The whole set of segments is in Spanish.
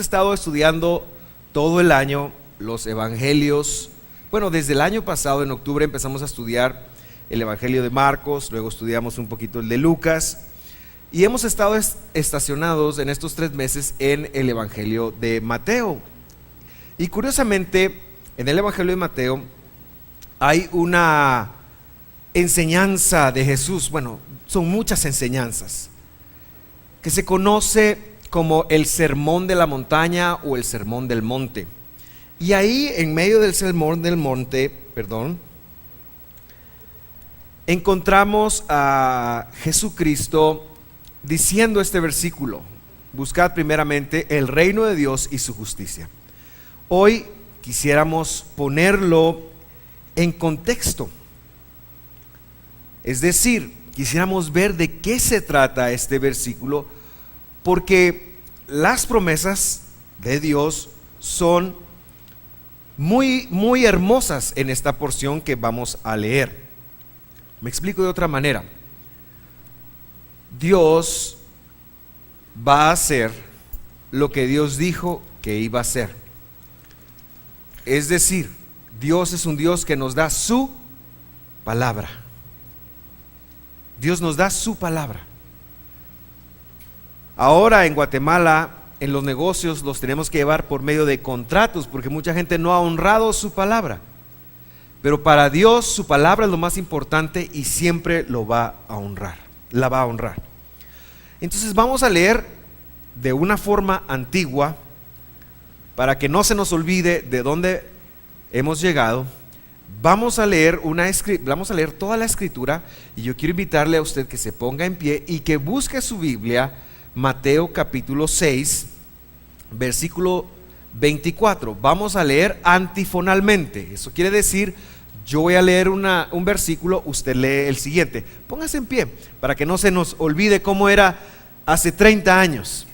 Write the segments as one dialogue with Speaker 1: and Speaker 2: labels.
Speaker 1: estado estudiando todo el año los evangelios. Bueno, desde el año pasado, en octubre, empezamos a estudiar el evangelio de Marcos, luego estudiamos un poquito el de Lucas, y hemos estado estacionados en estos 3 meses en el evangelio de Mateo. Y curiosamente, en el evangelio de Mateo hay una enseñanza de Jesús, bueno, son muchas enseñanzas, que se conoce como el sermón de la montaña o el sermón del monte. Y ahí, en medio del sermón del monte, encontramos a Jesucristo diciendo este versículo: buscad primeramente el reino de Dios y su justicia. Hoy quisiéramos ponerlo en contexto, es decir, quisiéramos ver de qué se trata este versículo, porque las promesas de Dios son muy, muy hermosas en esta porción que vamos a leer. Me explico de otra manera. Dios va a hacer lo que Dios dijo que iba a hacer. Es decir, Dios es un Dios que nos da su palabra. Dios nos da su palabra. Ahora en Guatemala, en los negocios los tenemos que llevar por medio de contratos, porque mucha gente no ha honrado su palabra. Pero para Dios su palabra es lo más importante y siempre lo va a honrar, la va a honrar. Entonces vamos a leer de una forma antigua para que no se nos olvide de dónde hemos llegado. Vamos a leer toda la escritura, y yo quiero invitarle a usted que se ponga en pie y que busque su Biblia, Mateo capítulo 6, versículo 24. Vamos a leer antifonalmente. Eso quiere decir, yo voy a leer un versículo, usted lee el siguiente. Póngase en pie para que no se nos olvide cómo era hace 30 años.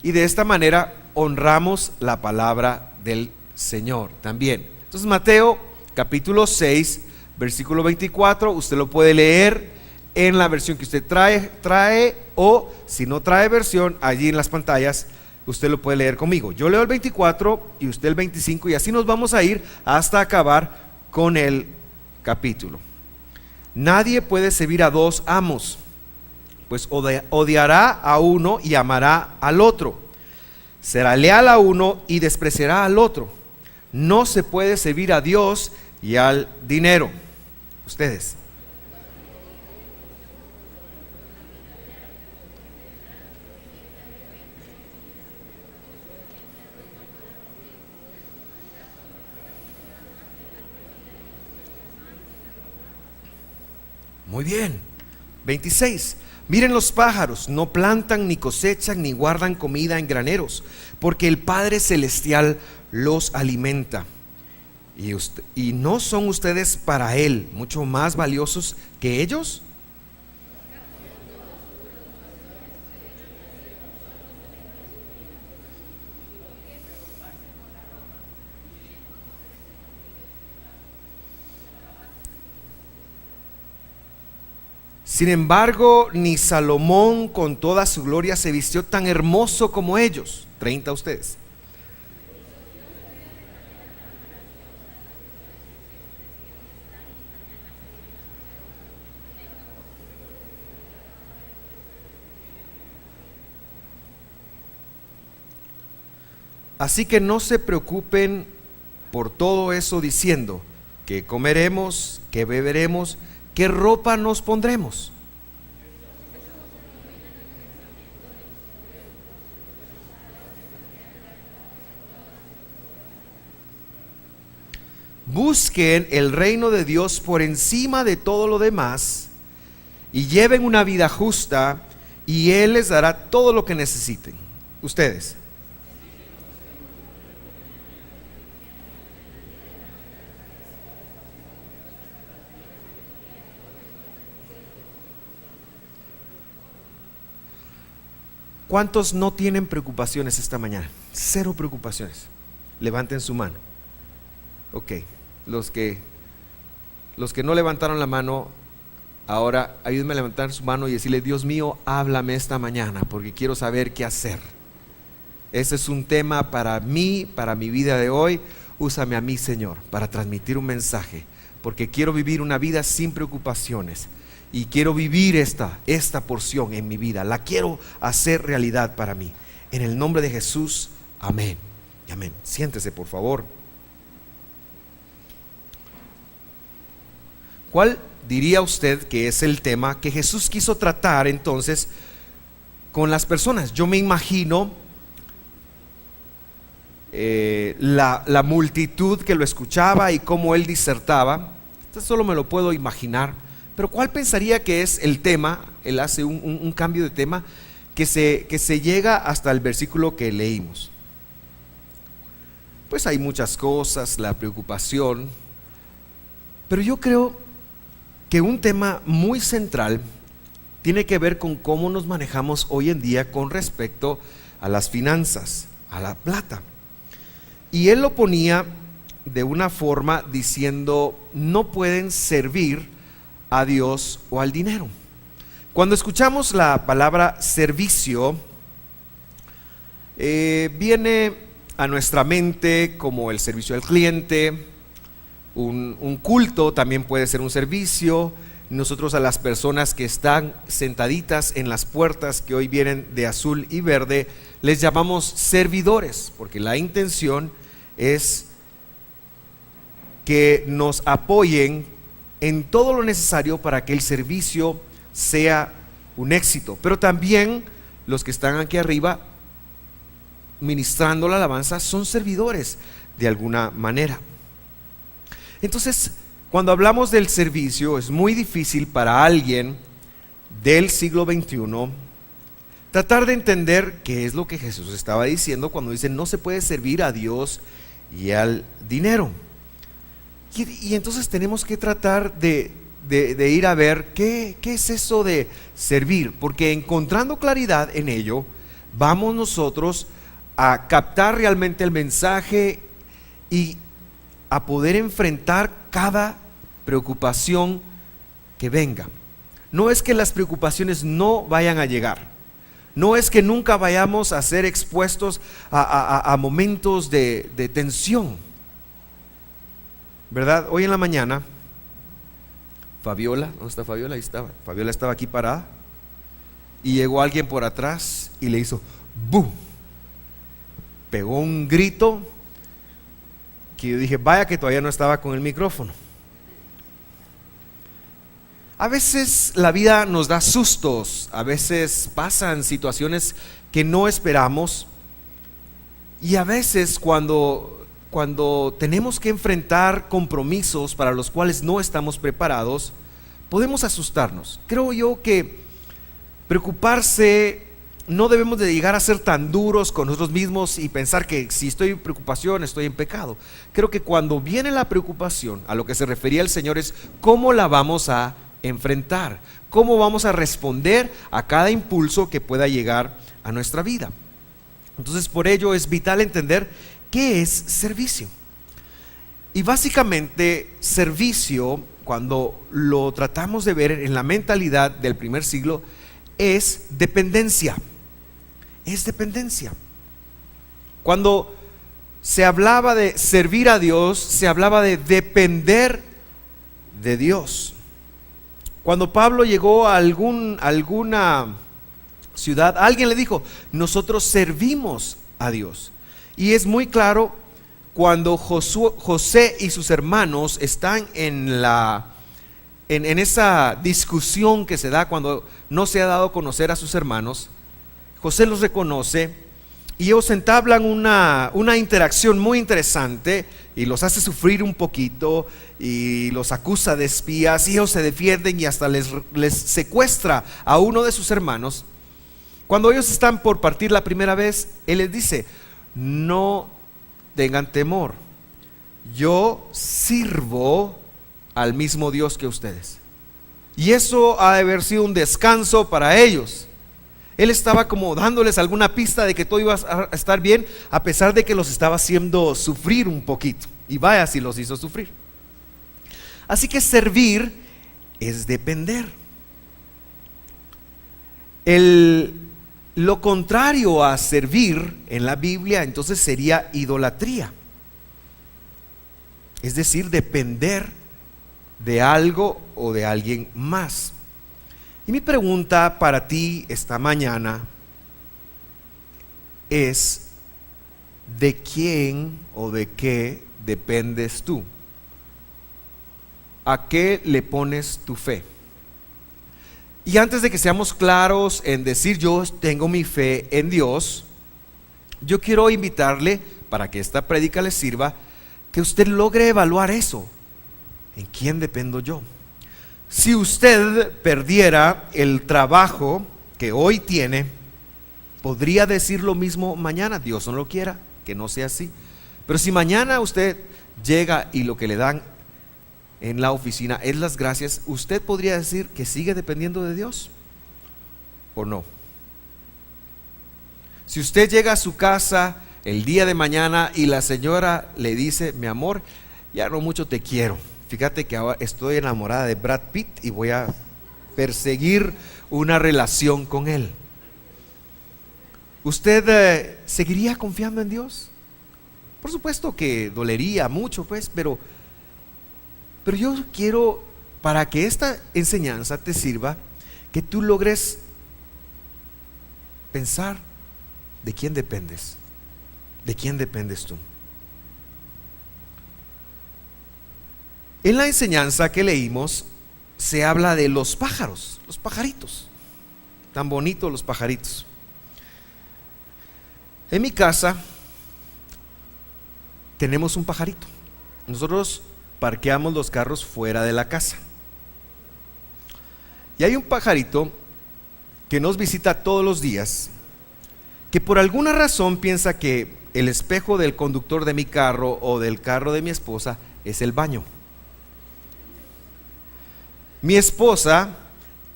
Speaker 1: Y de esta manera honramos la palabra del Señor también. Entonces Mateo capítulo 6, versículo 24, usted lo puede leer en la versión que usted trae, o si no trae versión, allí en las pantallas usted lo puede leer conmigo. Yo leo el 24 y usted el 25, y así nos vamos a ir hasta acabar con el capítulo. Nadie puede servir a 2 amos, pues odiará a uno y amará al otro. Será leal a uno y despreciará al otro. No se puede servir a Dios y al dinero. Ustedes. Muy bien. 26. Miren los pájaros, no plantan, ni cosechan, ni guardan comida en graneros, porque el Padre Celestial los alimenta. ¿Y no son ustedes para Él mucho más valiosos que ellos? Sin embargo, ni Salomón con toda su gloria se vistió tan hermoso como ellos. 30 ustedes. Así que no se preocupen por todo eso diciendo: ¿qué comeremos? ¿Qué beberemos? ¿Qué ropa nos pondremos? Busquen el reino de Dios por encima de todo lo demás y lleven una vida justa, y Él les dará todo lo que necesiten. Ustedes. ¿Cuántos no tienen preocupaciones esta mañana? 0 preocupaciones. Levanten su mano. Ok, los que no levantaron la mano, Ahora ayúdenme a levantar su mano y decirle: Dios mío, háblame esta mañana porque quiero saber qué hacer. Ese es un tema para mí, para mi vida de hoy. Úsame a mí, Señor, para transmitir un mensaje, porque quiero vivir una vida sin preocupaciones y quiero vivir esta porción en mi vida. La quiero hacer realidad para mí. En el nombre de Jesús, amén y amén. Siéntese, por favor. ¿Cuál diría usted que es el tema que Jesús quiso tratar entonces con las personas? Yo me imagino la multitud que lo escuchaba y cómo él disertaba. Esto solo me lo puedo imaginar. Pero ¿cuál pensaría que es el tema? Él hace un cambio de tema que se llega hasta el versículo que leímos. Pues hay muchas cosas, la preocupación, pero yo creo que un tema muy central tiene que ver con cómo nos manejamos hoy en día con respecto a las finanzas, a la plata. Y él lo ponía de una forma diciendo: no pueden servir a Dios o al dinero. Cuando escuchamos la palabra servicio, viene a nuestra mente como el servicio al cliente. Un culto también puede ser un servicio. Nosotros a las personas que están sentaditas en las puertas que hoy vienen de azul y verde les llamamos servidores, porque la intención es que nos apoyen en todo lo necesario para que el servicio sea un éxito. Pero también los que están aquí arriba ministrando la alabanza son servidores de alguna manera. Entonces, cuando hablamos del servicio, es muy difícil para alguien del siglo XXI tratar de entender qué es lo que Jesús estaba diciendo cuando dice: no se puede servir a Dios y al dinero. Y entonces tenemos que tratar de ir a ver qué es eso de servir, porque encontrando claridad en ello, vamos nosotros a captar realmente el mensaje y a poder enfrentar cada preocupación que venga. No es que las preocupaciones no vayan a llegar, no es que nunca vayamos a ser expuestos a momentos de tensión, ¿verdad? Hoy en la mañana, Fabiola, ¿dónde está Fabiola? Ahí estaba. Fabiola estaba aquí parada y llegó alguien por atrás y le hizo ¡bum! Pegó un grito que yo dije: vaya que todavía no estaba con el micrófono. A veces la vida nos da sustos, a veces pasan situaciones que no esperamos, y a veces cuando tenemos que enfrentar compromisos para los cuales no estamos preparados, podemos asustarnos. Creo yo que preocuparse, no debemos de llegar a ser tan duros con nosotros mismos y pensar que si estoy en preocupación estoy en pecado. Creo que cuando viene la preocupación, a lo que se refería el Señor es cómo la vamos a enfrentar, cómo vamos a responder a cada impulso que pueda llegar a nuestra vida. Entonces, por ello es vital entender qué es servicio. Y básicamente servicio, cuando lo tratamos de ver en la mentalidad del primer siglo, es dependencia. Es dependencia. Cuando se hablaba de servir a Dios, se hablaba de depender de Dios. Cuando Pablo llegó a alguna ciudad, alguien le dijo: nosotros servimos a Dios. Y es muy claro cuando José y sus hermanos están en esa discusión que se da cuando no se ha dado a conocer a sus hermanos. José los reconoce y ellos entablan una interacción muy interesante y los hace sufrir un poquito y los acusa de espías, y ellos se defienden y hasta les secuestra a uno de sus hermanos. Cuando ellos están por partir la primera vez, él les dice: no tengan temor, yo sirvo al mismo Dios que ustedes. Y eso ha de haber sido un descanso para ellos. Él estaba como dándoles alguna pista de que todo iba a estar bien, a pesar de que los estaba haciendo sufrir un poquito. Y vaya si los hizo sufrir. Así que servir es depender. Lo contrario a servir en la Biblia entonces sería idolatría. Es decir, depender de algo o de alguien más. Y mi pregunta para ti esta mañana es: ¿de quién o de qué dependes tú? ¿A qué le pones tu fe? Y antes de que seamos claros en decir yo tengo mi fe en Dios, yo quiero invitarle, para que esta prédica le sirva, que usted logre evaluar eso. ¿En quién dependo yo? Si usted perdiera el trabajo que hoy tiene, podría decir lo mismo mañana. Dios no lo quiera, que no sea así. Pero si mañana usted llega y lo que le dan en la oficina es las gracias, ¿usted podría decir que sigue dependiendo de Dios o no? Si usted llega a su casa el día de mañana y la señora le dice: mi amor, ya no mucho te quiero, fíjate que ahora estoy enamorada de Brad Pitt y voy a perseguir una relación con él, ¿usted seguiría confiando en Dios? Por supuesto que dolería mucho, pues, pero yo quiero, para que esta enseñanza te sirva, que tú logres pensar de quién dependes. ¿De quién dependes tú? En la enseñanza que leímos se habla de los pájaros, los pajaritos. Tan bonitos los pajaritos. En mi casa tenemos un pajarito. Nosotros parqueamos los carros fuera de la casa. Y hay un pajarito que nos visita todos los días, que por alguna razón piensa que el espejo del conductor de mi carro o del carro de mi esposa es el baño. Mi esposa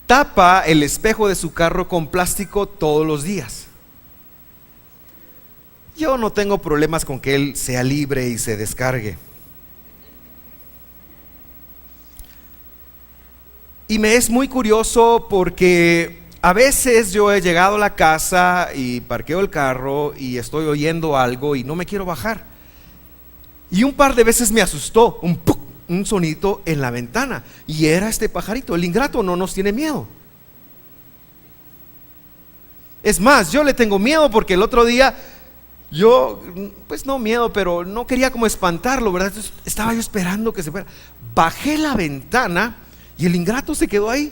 Speaker 1: tapa el espejo de su carro con plástico todos los días. Yo no tengo problemas con que él sea libre y se descargue. Y me es muy curioso porque a veces yo he llegado a la casa y parqueo el carro y estoy oyendo algo y no me quiero bajar. Y un par de veces me asustó un sonito en la ventana y era este pajarito. El ingrato no nos tiene miedo. Es más, yo le tengo miedo porque el otro día pues no miedo, pero no quería como espantarlo, ¿verdad? Entonces, estaba yo esperando que se fuera. Bajé la ventana y el ingrato se quedó ahí.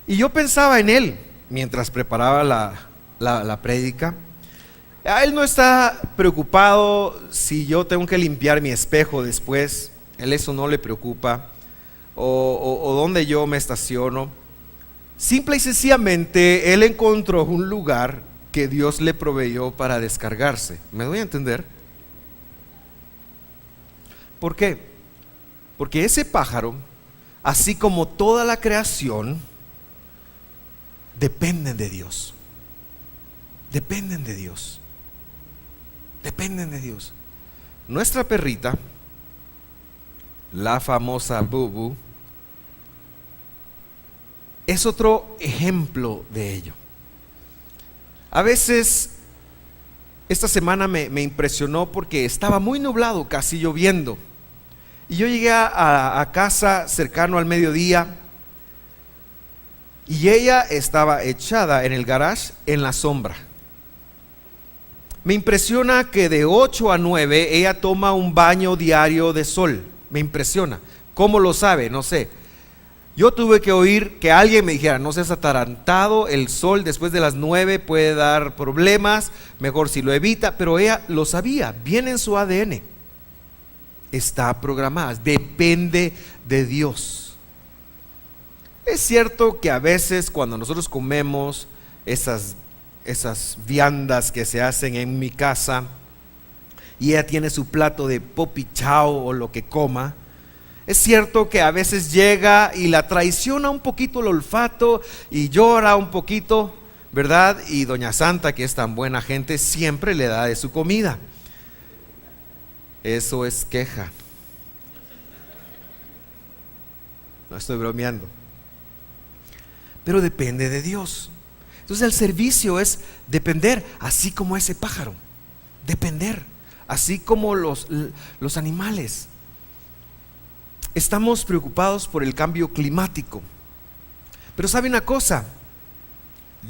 Speaker 1: Y yo pensaba en él mientras preparaba la prédica. A él no está preocupado si yo tengo que limpiar mi espejo después. Él eso no le preocupa. O dónde yo me estaciono. Simple y sencillamente él encontró un lugar que Dios le proveyó para descargarse. ¿Me doy a entender? ¿Por qué? Porque ese pájaro, así como toda la creación, dependen de Dios. Dependen de Dios. Dependen de Dios. Nuestra perrita, la famosa Bubu, es otro ejemplo de ello. A veces, esta semana me impresionó porque estaba muy nublado, casi lloviendo. Y yo llegué a casa cercano al mediodía y ella estaba echada en el garage en la sombra. Me impresiona que de 8 a 9 ella toma un baño diario de sol. Me impresiona. ¿Cómo lo sabe? No sé. Yo tuve que oír que alguien me dijera: no seas atarantado, el sol después de las 9 puede dar problemas, mejor si lo evita. Pero ella lo sabía, viene en su ADN. Está programada, depende de Dios. Es cierto que a veces cuando nosotros comemos esas viandas que se hacen en mi casa y ella tiene su plato de popichao o lo que coma, es cierto que a veces llega y la traiciona un poquito el olfato y llora un poquito, ¿verdad? Y doña Santa, que es tan buena gente, siempre le da de su comida. Eso es queja. No estoy bromeando. Pero depende de Dios. Entonces el servicio es depender, así como ese pájaro. Depender, así como los animales. Estamos preocupados por el cambio climático. Pero ¿sabe una cosa?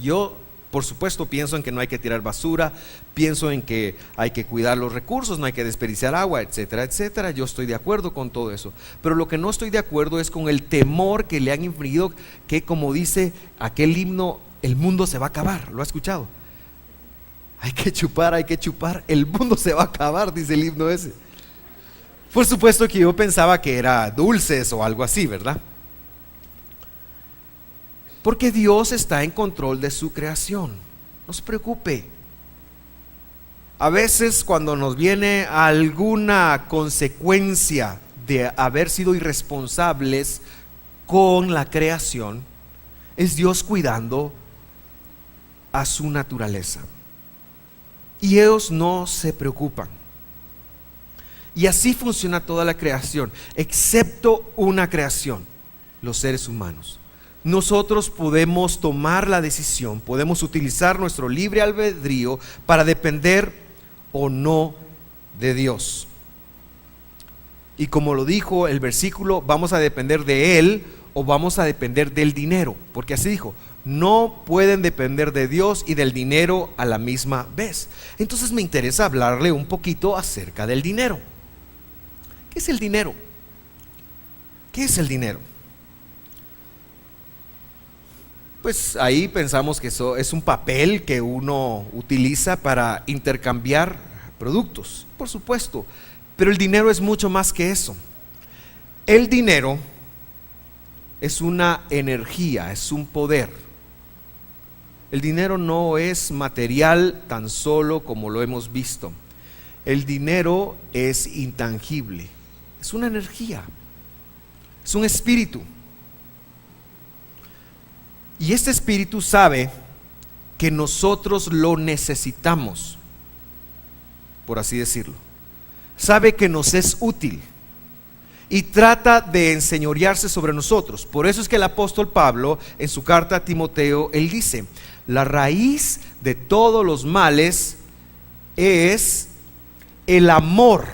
Speaker 1: Yo, por supuesto, pienso en que no hay que tirar basura, pienso en que hay que cuidar los recursos, no hay que desperdiciar agua, etcétera, etcétera. Yo estoy de acuerdo con todo eso. Pero lo que no estoy de acuerdo es con el temor que le han infligido, que como dice aquel himno, el mundo se va a acabar. ¿Lo ha escuchado? Hay que chupar, el mundo se va a acabar, dice el himno ese. Por supuesto que yo pensaba que era dulces o algo así, ¿verdad? Porque Dios está en control de su creación. No se preocupe. A veces cuando nos viene alguna consecuencia de haber sido irresponsables con la creación, es Dios cuidando a su naturaleza. Y ellos no se preocupan. Y así funciona toda la creación, excepto una creación, los seres humanos. Nosotros podemos tomar la decisión, podemos utilizar nuestro libre albedrío para depender o no de Dios. Y como lo dijo el versículo, vamos a depender de Él o vamos a depender del dinero, porque así dijo, no pueden depender de Dios y del dinero a la misma vez. Entonces me interesa hablarle un poquito acerca del dinero. ¿Qué es el dinero? ¿Qué es el dinero? Pues ahí pensamos que eso es un papel que uno utiliza para intercambiar productos, por supuesto, pero el dinero es mucho más que eso. El dinero es una energía, es un poder. El dinero no es material tan solo como lo hemos visto. El dinero es intangible, es una energía, es un espíritu. Y este espíritu sabe que nosotros lo necesitamos, por así decirlo. Sabe que nos es útil y trata de enseñorearse sobre nosotros. Por eso es que el apóstol Pablo, en su carta a Timoteo, él dice: la raíz de todos los males es el amor.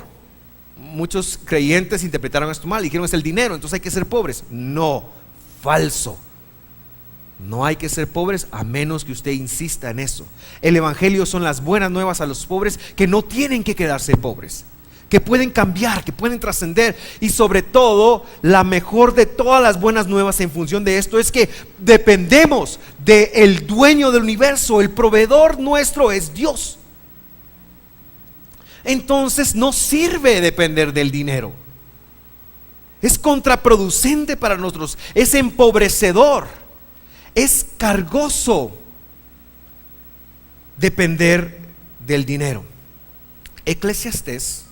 Speaker 1: Muchos creyentes interpretaron esto mal y dijeron: es el dinero, entonces hay que ser pobres. No, falso. No hay que ser pobres a menos que usted insista en eso. El evangelio son las buenas nuevas a los pobres, que no tienen que quedarse pobres, que pueden cambiar, que pueden trascender. Y sobre todo, la mejor de todas las buenas nuevas en función de esto es que dependemos del dueño del universo. El proveedor nuestro es Dios. Entonces no sirve depender del dinero. Es contraproducente para nosotros, es empobrecedor. Es cargoso depender del dinero. Eclesiastés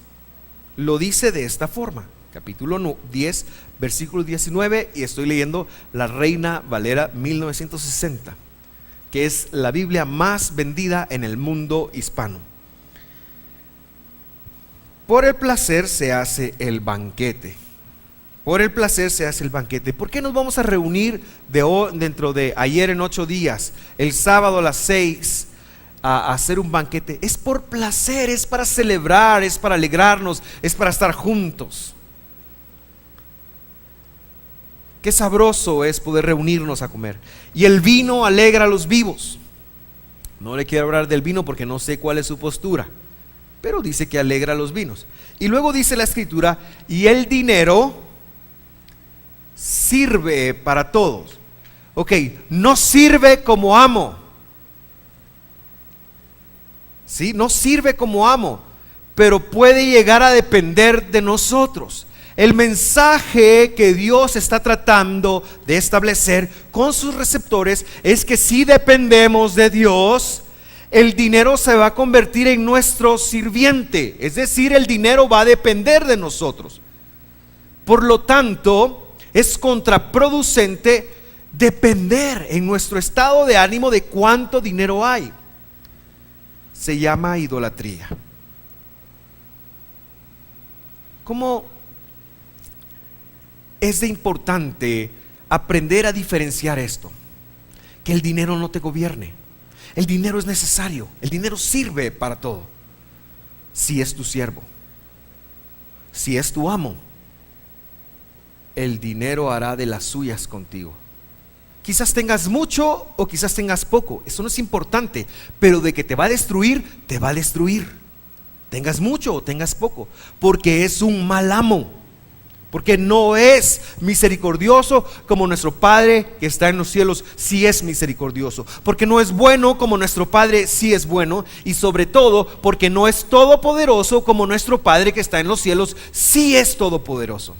Speaker 1: lo dice de esta forma, capítulo 10, versículo 19, y estoy leyendo la Reina Valera 1960, que es la Biblia más vendida en el mundo hispano. Por el placer se hace el banquete. Por el placer se hace el banquete. ¿Por qué nos vamos a reunir dentro de ayer en 8 días, el sábado a las 6, a hacer un banquete? Es por placer, es para celebrar, es para alegrarnos, es para estar juntos. Qué sabroso es poder reunirnos a comer. Y el vino alegra a los vivos. No le quiero hablar del vino porque no sé cuál es su postura, pero dice que alegra a los vinos. Y luego dice la escritura: y el dinero sirve para todos. Ok, no sirve como amo. ¿Sí? No sirve como amo, pero puede llegar a depender de nosotros. El mensaje que Dios está tratando de establecer con sus receptores es que si dependemos de Dios, el dinero se va a convertir en nuestro sirviente. Es decir, el dinero va a depender de nosotros. Por lo tanto, es contraproducente depender en nuestro estado de ánimo de cuánto dinero hay. Se llama idolatría. ¿Cómo es de importante aprender a diferenciar esto, que el dinero no te gobierne. El dinero es necesario, el dinero sirve para todo. Si es tu siervo, si es tu amo, el dinero hará de las suyas contigo. Quizás tengas mucho o quizás tengas poco, eso no es importante, pero de que te va a destruir, te va a destruir. Tengas mucho o tengas poco, porque es un mal amo, porque no es misericordioso como nuestro Padre que está en los cielos, sí es misericordioso, porque no es bueno como nuestro Padre, sí es bueno, y sobre todo porque no es todopoderoso como nuestro Padre que está en los cielos, sí es todopoderoso.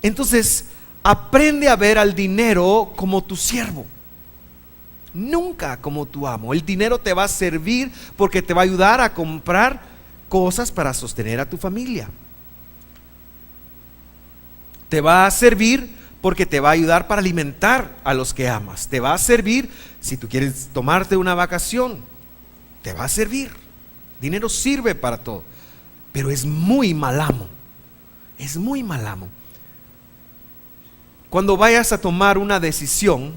Speaker 1: Entonces, aprende a ver al dinero como tu siervo, nunca como tu amo. El dinero te va a servir porque te va a ayudar a comprar cosas para sostener a tu familia. Te va a servir porque te va a ayudar para alimentar a los que amas. Te va a servir si tú quieres tomarte una vacación. Te va a servir. Dinero sirve para todo, pero es muy mal amo. Es muy mal amo. Cuando vayas a tomar una decisión,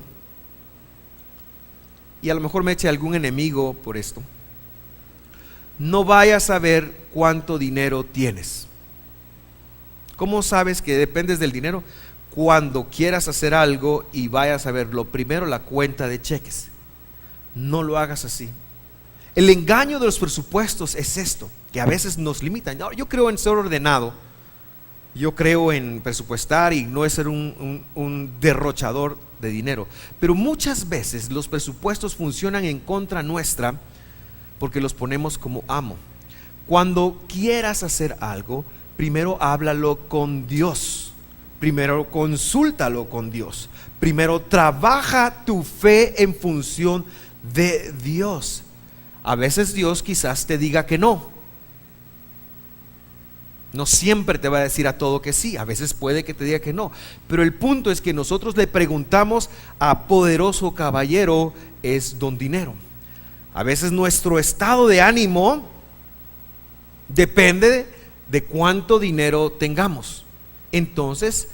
Speaker 1: y a lo mejor me eche algún enemigo por esto, no vayas a ver cuánto dinero tienes. ¿Cómo sabes que dependes del dinero? Cuando quieras hacer algo y vayas a ver lo primero la cuenta de cheques. No lo hagas así. El engaño de los presupuestos es esto, que a veces nos limitan. Yo creo en ser ordenado, yo creo en presupuestar y no es ser un derrochador de dinero, pero muchas veces los presupuestos funcionan en contra nuestra porque los ponemos como amo. Cuando quieras hacer algo, primero háblalo con Dios, primero consúltalo con Dios, primero trabaja tu fe en función de Dios. A veces Dios quizás te diga que no. No siempre te va a decir a todo que sí, a veces puede que te diga que no, pero el punto es que nosotros le preguntamos a poderoso caballero es don dinero. A veces nuestro estado de ánimo depende de cuánto dinero tengamos, entonces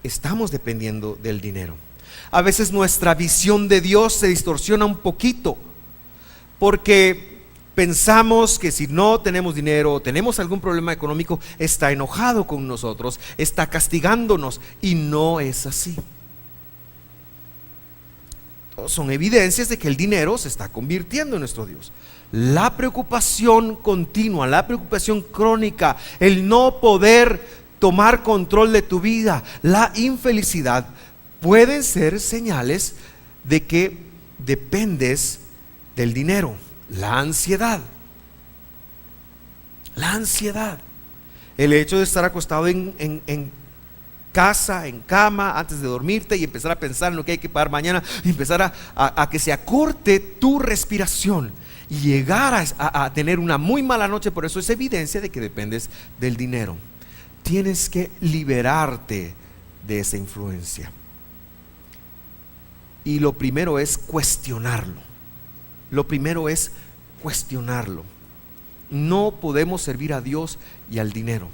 Speaker 1: estamos dependiendo del dinero. A veces nuestra visión de Dios se distorsiona un poquito porque pensamos que si no tenemos dinero o tenemos algún problema económico, está enojado con nosotros, está castigándonos, y no es así. Son evidencias de que el dinero se está convirtiendo en nuestro Dios. La preocupación continua, la preocupación crónica, el no poder tomar control de tu vida, la infelicidad, pueden ser señales de que dependes del dinero. La ansiedad, el hecho de estar acostado en casa, en cama, antes de dormirte y empezar a pensar en lo que hay que pagar mañana y empezar a que se acorte tu respiración y llegar a tener una muy mala noche. Por eso es evidencia de que dependes del dinero. Tienes que liberarte de esa influencia, y lo primero es cuestionarlo. No podemos servir a Dios y al dinero.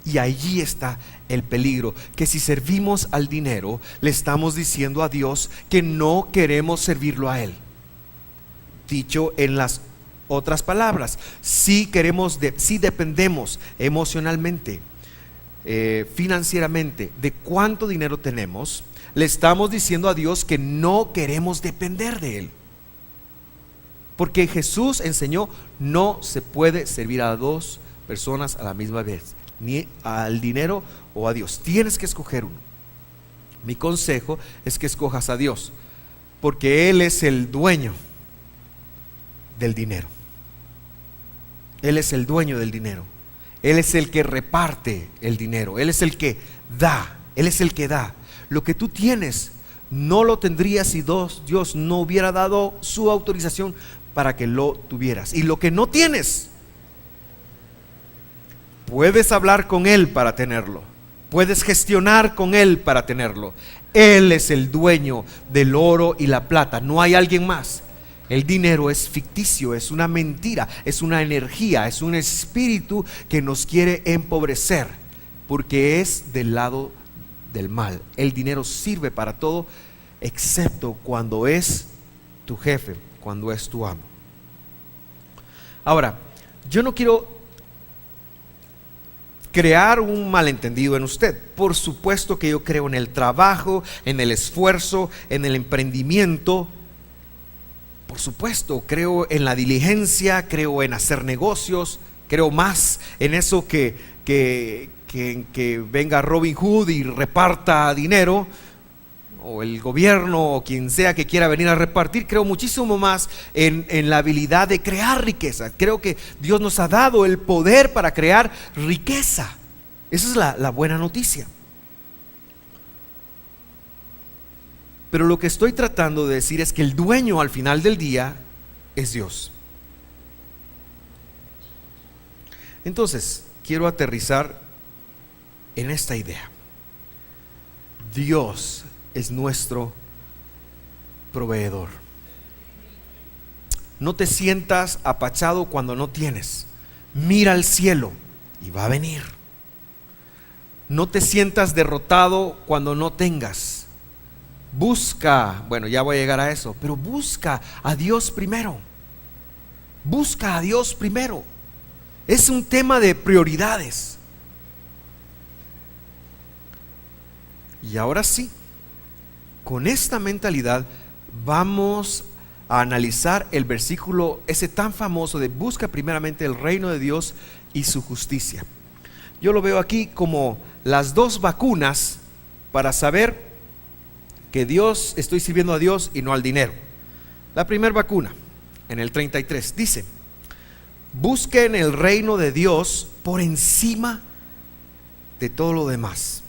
Speaker 1: Y allí está el peligro, que si servimos al dinero, le estamos diciendo a Dios que no queremos servirlo a Él. Dicho en las otras palabras, si dependemos emocionalmente, financieramente, de cuánto dinero tenemos, le estamos diciendo a Dios que no queremos depender de Él. Porque Jesús enseñó, no se puede servir a dos personas a la misma vez, ni al dinero o a Dios. Tienes que escoger uno. Mi consejo es que escojas a Dios, porque Él es el dueño del dinero. Él es el dueño del dinero. Él es el que reparte el dinero. Él es el que da. Él es el que da. Lo que tú tienes no lo tendrías si Dios no hubiera dado su autorización para que lo tuvieras. Y lo que no tienes, puedes hablar con Él para tenerlo, puedes gestionar con Él para tenerlo. Él es el dueño del oro y la plata, no hay alguien más. El dinero es ficticio, es una mentira, es una energía, es un espíritu que nos quiere empobrecer, porque es del lado del mal. El dinero sirve para todo, excepto cuando es tu jefe, cuando es tu amo. Ahora, yo no quiero crear un malentendido en usted. Por supuesto que yo creo en el trabajo, en el esfuerzo, en el emprendimiento. Por supuesto, creo en la diligencia, creo en hacer negocios, creo más en eso que venga Robin Hood y reparta dinero, o el gobierno, o quien sea que quiera venir a repartir. Creo muchísimo más en la habilidad de crear riqueza. Creo que Dios nos ha dado el poder para crear riqueza. Esa es la buena noticia. Pero lo que estoy tratando de decir es que el dueño al final del día es Dios. Entonces, quiero aterrizar en esta idea. Dios es nuestro proveedor. No te sientas apachado cuando no tienes. Mira al cielo y va a venir. No te sientas derrotado cuando no tengas. Busca, bueno, ya voy a llegar a eso, pero busca a Dios primero. Busca a Dios primero. Es un tema de prioridades. Y ahora sí, con esta mentalidad vamos a analizar el versículo ese tan famoso de busca primeramente el reino de Dios y su justicia. Yo lo veo aquí como las dos vacunas para saber que estoy sirviendo a Dios y no al dinero. La primera vacuna, en el 33, dice: busquen el reino de Dios por encima de todo lo demás.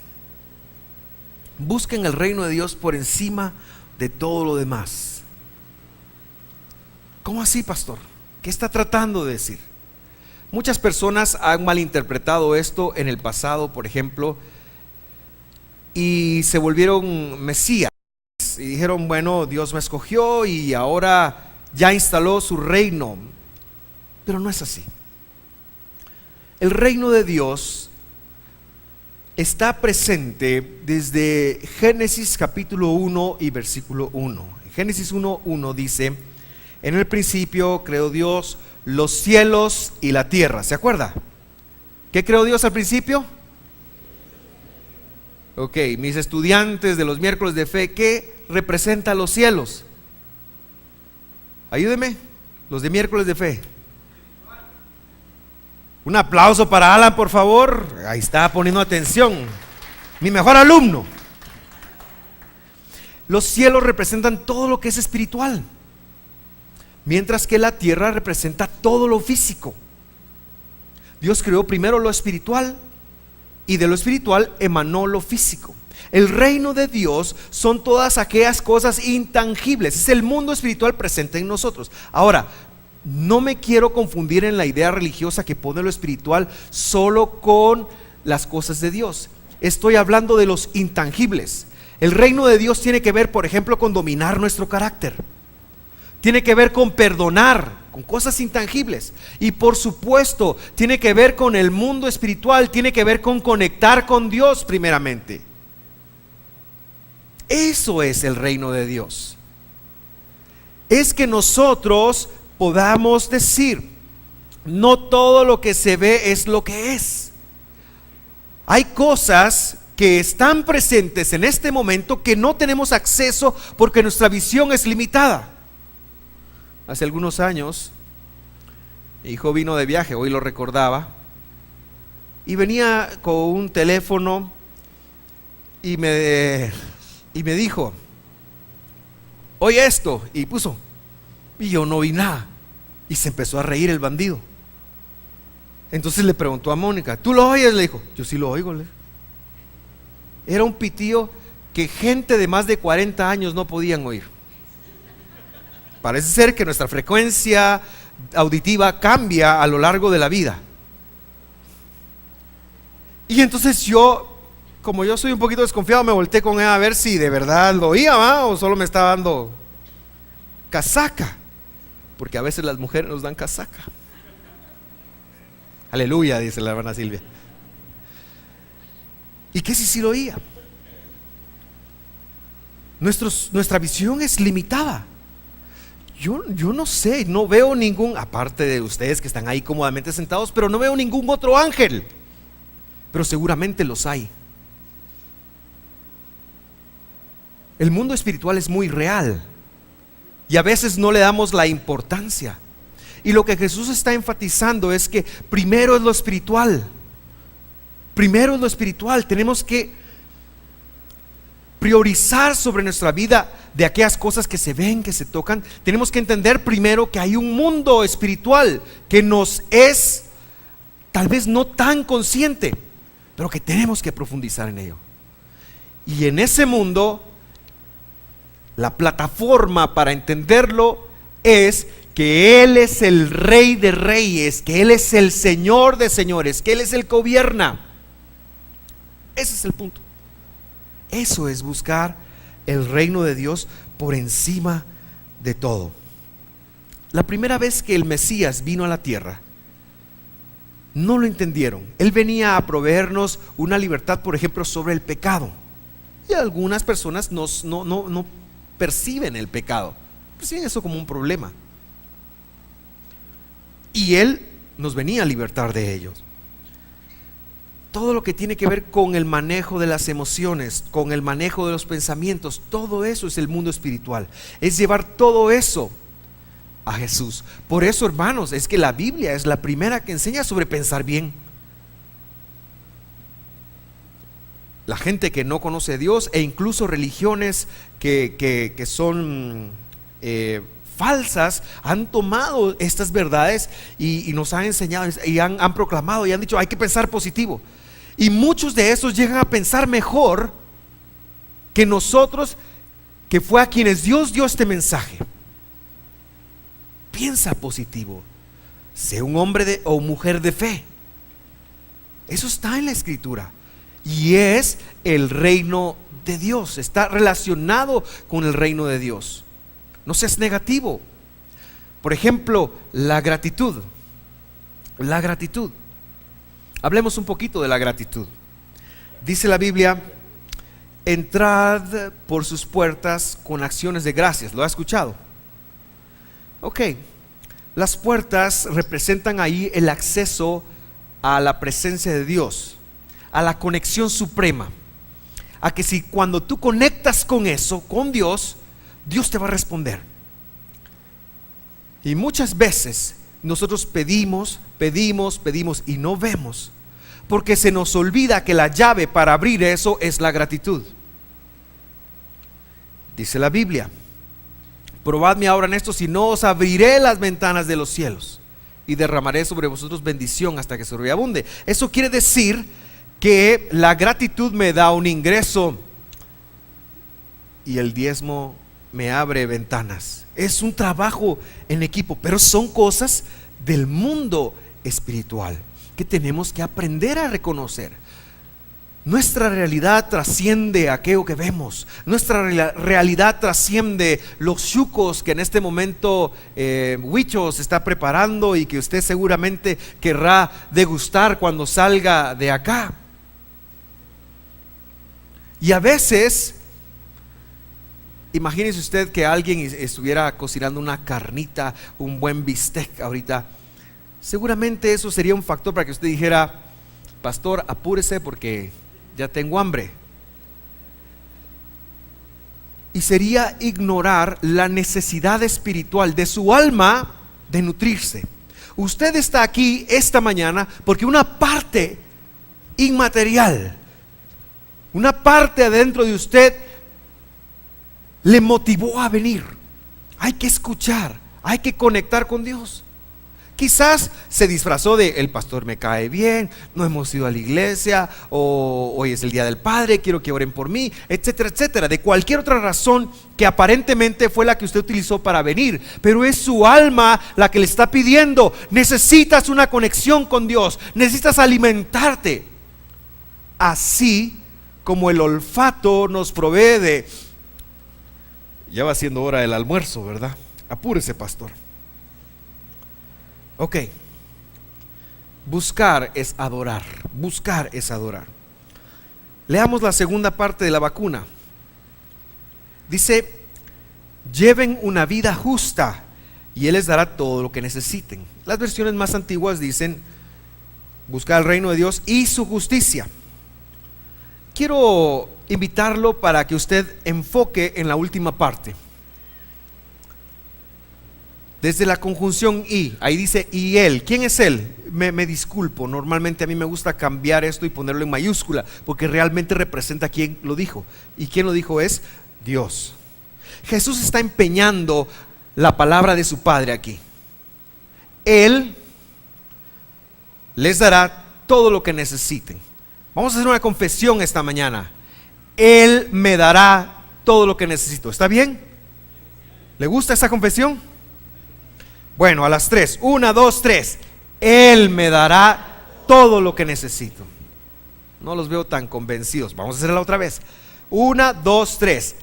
Speaker 1: Busquen el reino de Dios por encima de todo lo demás. ¿Cómo así, pastor? ¿Qué está tratando de decir? Muchas personas han malinterpretado esto en el pasado, por ejemplo, y se volvieron mesías y dijeron: bueno, Dios me escogió y ahora ya instaló su reino. Pero no es así. El reino de Dios está presente desde Génesis capítulo 1 y versículo 1. En Génesis 1:1 dice: en el principio creó Dios los cielos y la tierra. ¿Se acuerda? ¿Qué creó Dios al principio? Ok, mis estudiantes de los miércoles de fe, ¿qué representa los cielos? Ayúdeme, los de miércoles de fe. Un aplauso para Alan, por favor. Ahí está poniendo atención. Mi mejor alumno. Los cielos representan todo lo que es espiritual, mientras que la tierra representa todo lo físico. Dios creó primero lo espiritual y de lo espiritual emanó lo físico. El reino de Dios son todas aquellas cosas intangibles. Es el mundo espiritual presente en nosotros. Ahora, no me quiero confundir en la idea religiosa que pone lo espiritual solo con las cosas de Dios. Estoy hablando de los intangibles. El reino de Dios tiene que ver, por ejemplo, con dominar nuestro carácter. Tiene que ver con perdonar, con cosas intangibles. Y por supuesto, tiene que ver con el mundo espiritual. Tiene que ver con conectar con Dios primeramente. Eso es el reino de Dios. Es que nosotros podamos decir: no todo lo que se ve es lo que es. Hay cosas que están presentes en este momento que no tenemos acceso porque nuestra visión es limitada. Hace algunos años mi hijo vino de viaje, hoy lo recordaba, y venía con un teléfono y me dijo: oye esto, y puso, y yo no vi nada, y se empezó a reír el bandido. Entonces le preguntó a Mónica: ¿tú lo oyes? Le dijo: yo sí lo oigo. Era un pitío que gente de más de 40 años no podían oír. Parece ser que nuestra frecuencia auditiva cambia a lo largo de la vida. Y entonces yo, como yo soy un poquito desconfiado, me volteé con él a ver si de verdad lo oía, ¿va? O solo me estaba dando casaca, porque a veces las mujeres nos dan casaca. Aleluya, dice la hermana Silvia. ¿Y qué si sí lo oía? Nuestra visión es limitada. Yo no sé, no veo ningún, aparte de ustedes que están ahí cómodamente sentados, pero no veo ningún otro ángel. Pero seguramente los hay. El mundo espiritual es muy real y a veces no le damos la importancia. Y lo que Jesús está enfatizando es que primero es lo espiritual. Primero es lo espiritual. Tenemos que priorizar sobre nuestra vida de aquellas cosas que se ven, que se tocan. Tenemos que entender primero que hay un mundo espiritual que nos es tal vez no tan consciente, pero que tenemos que profundizar en ello. Y en ese mundo, la plataforma para entenderlo es que Él es el Rey de Reyes, que Él es el Señor de Señores, que Él es el que gobierna. Ese es el punto. Eso es buscar el reino de Dios por encima de todo. La primera vez que el Mesías vino a la tierra, no lo entendieron. Él venía a proveernos una libertad, por ejemplo, sobre el pecado. Y algunas personas no perciben el pecado, perciben eso como un problema. Y Él nos venía a libertar de ellos. Todo lo que tiene que ver con el manejo de las emociones, con el manejo de los pensamientos, todo eso es el mundo espiritual. Es llevar todo eso a Jesús. Por eso, hermanos, es que la Biblia es la primera que enseña sobre pensar bien. La gente que no conoce a Dios e incluso religiones que son falsas han tomado estas verdades y nos han enseñado y han proclamado y han dicho: hay que pensar positivo. Y muchos de esos llegan a pensar mejor que nosotros, que fue a quienes Dios dio este mensaje. Piensa positivo, sé un hombre o mujer de fe. Eso está en la Escritura y es el reino de Dios, está relacionado con el reino de Dios. No seas negativo. Por ejemplo, la gratitud. La gratitud. Hablemos un poquito de la gratitud. Dice la Biblia: entrad por sus puertas con acciones de gracias. ¿Lo ha escuchado? Ok. Las puertas representan ahí el acceso a la presencia de Dios, a la conexión suprema. A que si cuando tú conectas con eso, con Dios, Dios te va a responder. Y muchas veces nosotros pedimos y no vemos, porque se nos olvida que la llave para abrir eso es la gratitud. Dice la Biblia: probadme ahora en esto, si no os abriré las ventanas de los cielos y derramaré sobre vosotros bendición hasta que sobreabunde. Eso quiere decir que la gratitud me da un ingreso y el diezmo me abre ventanas. Es un trabajo en equipo, pero son cosas del mundo espiritual que tenemos que aprender a reconocer. Nuestra realidad trasciende aquello que vemos. Nuestra realidad trasciende los chucos que en este momento Huicho se está preparando y que usted seguramente querrá degustar cuando salga de acá. Y a veces, imagínese usted que alguien estuviera cocinando una carnita, un buen bistec ahorita. Seguramente eso sería un factor para que usted dijera: pastor, apúrese porque ya tengo hambre. Y sería ignorar la necesidad espiritual de su alma de nutrirse. Usted está aquí esta mañana porque una parte inmaterial, una parte adentro de usted le motivó a venir. Hay que escuchar, hay que conectar con Dios. Quizás se disfrazó de: el pastor me cae bien, no hemos ido a la iglesia, o hoy es el día del Padre, quiero que oren por mí, etcétera, etcétera. De cualquier otra razón que aparentemente fue la que usted utilizó para venir, pero es su alma la que le está pidiendo: necesitas una conexión con Dios, necesitas alimentarte. Así como el olfato nos provee de: ya va siendo hora del almuerzo, ¿verdad? Apúrese, pastor. Ok. Buscar es adorar. Buscar es adorar. Leamos la segunda parte de la vacuna. Dice, lleven una vida justa y Él les dará todo lo que necesiten. Las versiones más antiguas dicen, buscar el reino de Dios y su justicia. Quiero invitarlo para que usted enfoque en la última parte. Desde la conjunción y, ahí dice y Él. ¿Quién es Él? Me disculpo, normalmente a mí me gusta cambiar esto y ponerlo en mayúscula, porque realmente representa a quien lo dijo. Y quien lo dijo es Dios. Jesús está empeñando la palabra de su Padre aquí. Él les dará todo lo que necesiten. Vamos a hacer una confesión esta mañana. Él me dará todo lo que necesito. ¿Está bien? ¿Le gusta esa confesión? Bueno, a las 3. 1, 2, 3. Él me dará todo lo que necesito. No los veo tan convencidos. Vamos a hacerla otra vez. 1, 2, 3.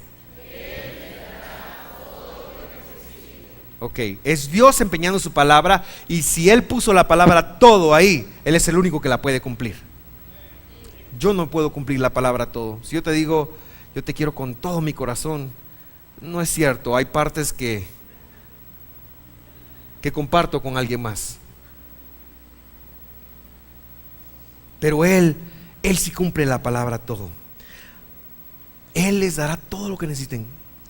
Speaker 1: Ok, es Dios empeñando su palabra, y si Él puso la palabra todo ahí, Él es el único que la puede cumplir. Yo no puedo cumplir la palabra todo. Si yo te digo, yo te quiero con todo mi corazón, no es cierto. Hay partes que comparto con alguien más. Pero Él sí cumple la palabra todo. Él les dará todo lo que necesiten.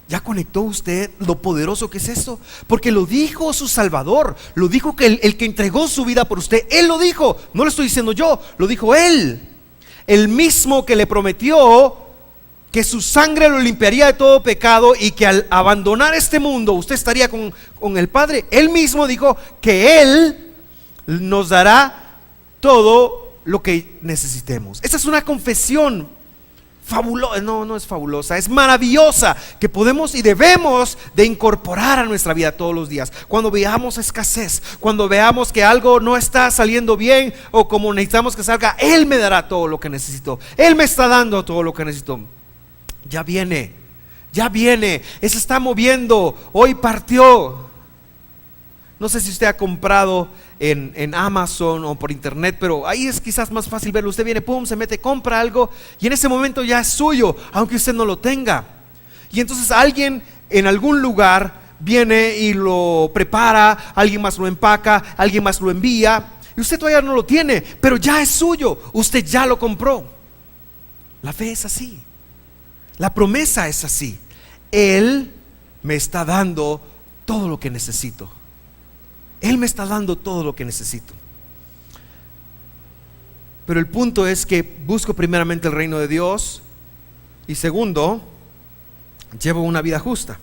Speaker 1: ¿Ya conectó usted lo poderoso que es eso? Porque lo dijo su Salvador. Lo dijo que el que entregó su vida por usted. Él lo dijo. No lo estoy diciendo yo, lo dijo Él. El mismo que le prometió que su sangre lo limpiaría de todo pecado, y que al abandonar este mundo usted estaría con el Padre. Él mismo dijo que Él nos dará todo lo que necesitemos. Esa es una confesión fabulosa. No es fabulosa, es maravillosa, que podemos y debemos de incorporar a nuestra vida todos los días. Cuando veamos escasez, cuando veamos que algo no está saliendo bien o como necesitamos que salga, Él me dará todo lo que necesito. Él me está dando todo lo que necesito. Ya viene, Él se está moviendo. Hoy partió. No sé si usted ha comprado en Amazon o por internet, pero ahí es quizás más fácil verlo. Usted viene, pum, se mete, compra algo, y en ese momento ya es suyo, aunque usted no lo tenga. Y entonces alguien en algún lugar viene y lo prepara, alguien más lo empaca, alguien más lo envía, y usted todavía no lo tiene, pero ya es suyo. Usted ya lo compró. La fe es así. La promesa es así. Él me está dando todo lo que necesito. Él me está dando todo lo que necesito. Pero el punto es que busco primeramente el reino de Dios, y segundo, llevo una vida justa.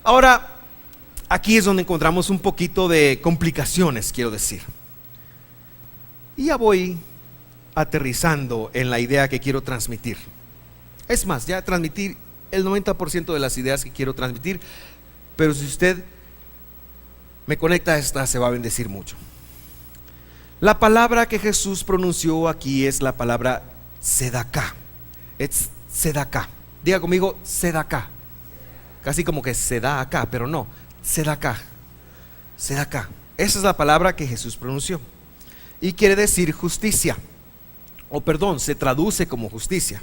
Speaker 1: Ahora, aquí es donde encontramos un poquito de complicaciones, quiero decir. Y ya voy aterrizando en la idea que quiero transmitir. Es más, ya transmitir el 90% de las ideas que quiero transmitir, pero si usted me conecta a esta, se va a bendecir mucho. La palabra que Jesús pronunció aquí es la palabra sedaká. Es sedaká. Diga conmigo, sedaká. Casi como que se da acá, pero no, sedaká. Sedaká. Esa es la palabra que Jesús pronunció, y quiere decir justicia, o perdón, se traduce como justicia.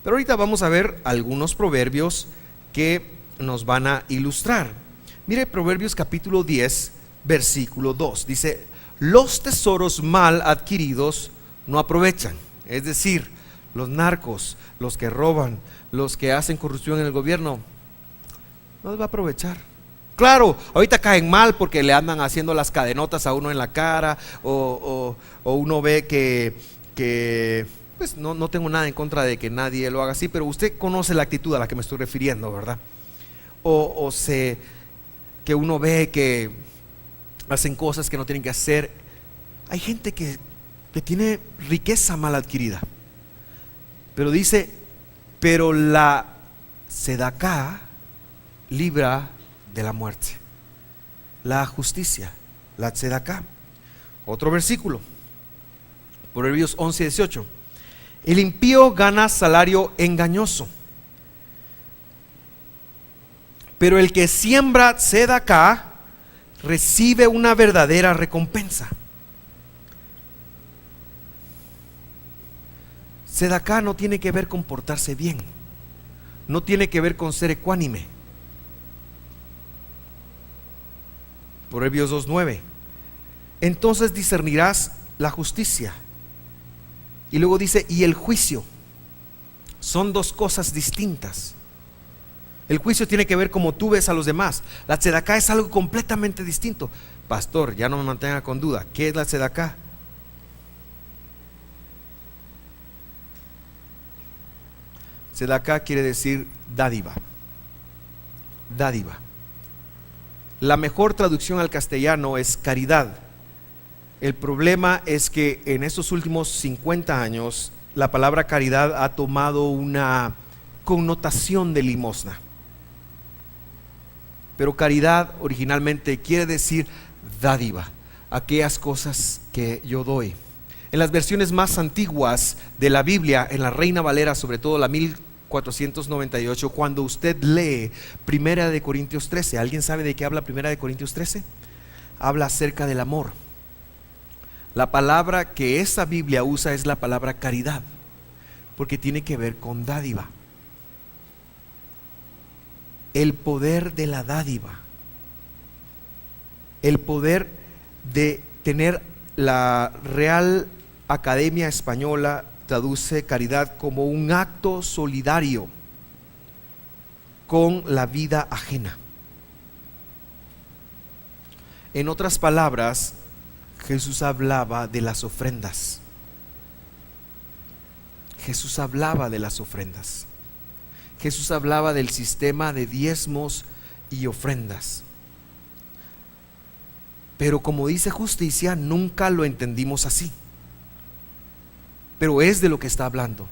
Speaker 1: Pero ahorita vamos a ver algunos proverbios que nos van a ilustrar. Mire Proverbios capítulo 10, versículo 2. Dice, los tesoros mal adquiridos no aprovechan. Es decir, los narcos, los que roban, los que hacen corrupción en el gobierno, no les va a aprovechar. Claro, ahorita caen mal porque le andan haciendo las cadenotas a uno en la cara, o uno ve que pues no tengo nada en contra de que nadie lo haga así, pero usted conoce la actitud a la que me estoy refiriendo, ¿verdad? Que uno ve que hacen cosas que no tienen que hacer. Hay gente que tiene riqueza mal adquirida, pero dice, pero la sedaká libra de la muerte. La justicia, la sedaká. Otro versículo, Proverbios 11, 18. El impío gana salario engañoso, pero el que siembra sedaká recibe una verdadera recompensa. Sedaká no tiene que ver con portarse bien, no tiene que ver con ser ecuánime. Proverbios 2:9. Entonces discernirás la justicia. Y luego dice, y el juicio. Son dos cosas distintas. El juicio tiene que ver como tú ves a los demás. La tzedaká es algo completamente distinto. Pastor, ya no me mantenga con duda. ¿Qué es la tzedaká? Tzedaká quiere decir dádiva. Dádiva. La mejor traducción al castellano es caridad. El problema es que en estos últimos 50 años la palabra caridad ha tomado una connotación de limosna. Pero caridad originalmente quiere decir dádiva, aquellas cosas que yo doy. En las versiones más antiguas de la Biblia, en la Reina Valera, sobre todo la 1498, cuando usted lee Primera de Corintios 13, ¿alguien sabe de qué habla Primera de Corintios 13? Habla acerca del amor. La palabra que esa Biblia usa es la palabra caridad, porque tiene que ver con dádiva. El poder de la dádiva, el poder de tener. La Real Academia Española traduce caridad como un acto solidario con la vida ajena. En otras palabras, Jesús hablaba de las ofrendas. Jesús hablaba de las ofrendas. Jesús hablaba del sistema de diezmos y ofrendas. Pero como dice Justicia, nunca lo entendimos así. Pero es de lo que está hablando.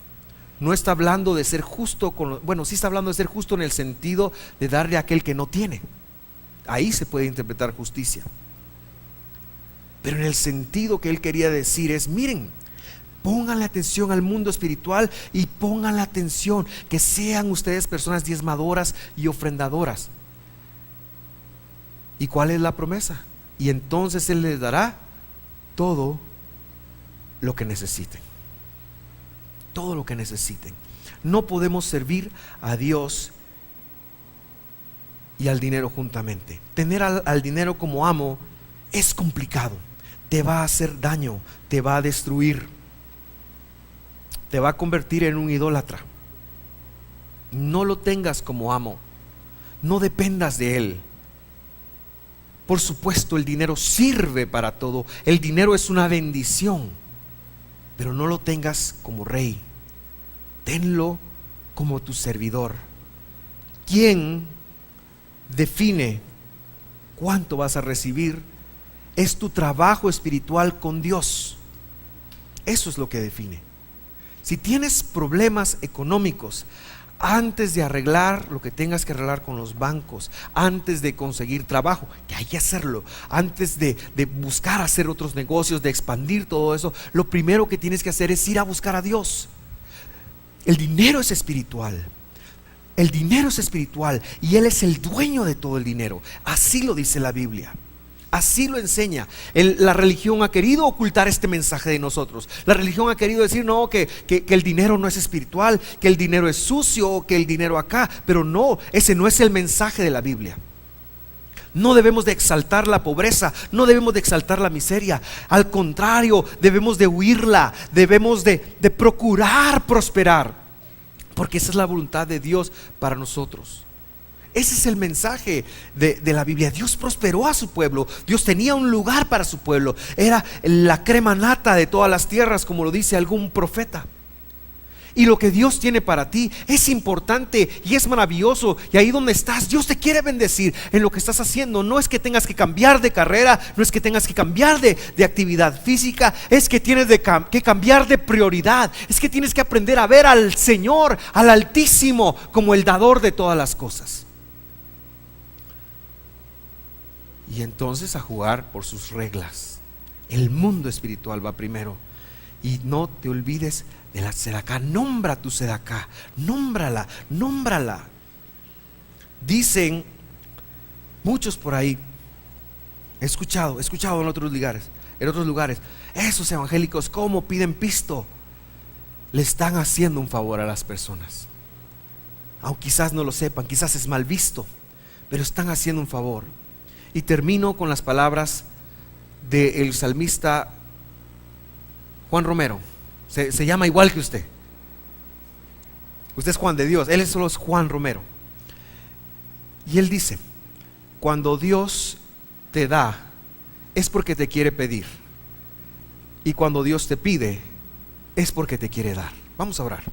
Speaker 1: No está hablando de ser justo bueno, sí está hablando de ser justo en el sentido de darle a aquel que no tiene. Ahí se puede interpretar justicia. Pero en el sentido que él quería decir es, miren, pónganle atención al mundo espiritual y pónganle atención, que sean ustedes personas diezmadoras y ofrendadoras. ¿Y cuál es la promesa? Y entonces Él les dará todo lo que necesiten. Todo lo que necesiten. No podemos servir a Dios y al dinero juntamente. Tener al dinero como amo es complicado. Te va a hacer daño, te va a destruir, te va a convertir en un idólatra. No lo tengas como amo. No dependas de él. Por supuesto, el dinero sirve para todo. El dinero es una bendición, pero no lo tengas como rey. Tenlo como tu servidor. ¿Quién define cuánto vas a recibir? Es tu trabajo espiritual con Dios. Eso es lo que define. Si tienes problemas económicos, antes de arreglar lo que tengas que arreglar con los bancos, antes de conseguir trabajo, que hay que hacerlo, antes de buscar hacer otros negocios, de expandir todo eso, lo primero que tienes que hacer es ir a buscar a Dios. El dinero es espiritual. El dinero es espiritual y Él es el dueño de todo el dinero. Así lo dice la Biblia. Así lo enseña. La religión ha querido ocultar este mensaje de nosotros. La religión ha querido decir no, que el dinero no es espiritual, que el dinero es sucio, que el dinero acá. Pero no, ese no es el mensaje de la Biblia. No debemos de exaltar la pobreza, no debemos de exaltar la miseria. Al contrario, debemos de huirla, debemos de procurar prosperar, porque esa es la voluntad de Dios para nosotros. Ese es el mensaje de la Biblia. Dios prosperó a su pueblo. Dios tenía un lugar para su pueblo. Era la crema nata de todas las tierras, como lo dice algún profeta. Y lo que Dios tiene para ti es importante y es maravilloso. Y ahí donde estás, Dios te quiere bendecir en lo que estás haciendo. No es que tengas que cambiar de carrera, no es que tengas que cambiar de actividad física. Es que tienes que cambiar de prioridad. Es que tienes que aprender a ver al Señor, al Altísimo, como el dador de todas las cosas. Y entonces a jugar por sus reglas. El mundo espiritual va primero. Y no te olvides de la tzedaká. Nombra tu tzedaká. Nómbrala, nómbrala. Dicen muchos por ahí, he escuchado en otros lugares, esos evangélicos, ¿cómo piden pisto? Le están haciendo un favor a las personas. aunque quizás no lo sepan, quizás es mal visto, pero están haciendo un favor. Y termino con las palabras del salmista Juan Romero. Se llama igual que usted. Usted es Juan de Dios, él solo es Juan Romero. Y él dice: cuando Dios te da, es porque te quiere pedir. Y cuando Dios te pide, es porque te quiere dar. Vamos a orar.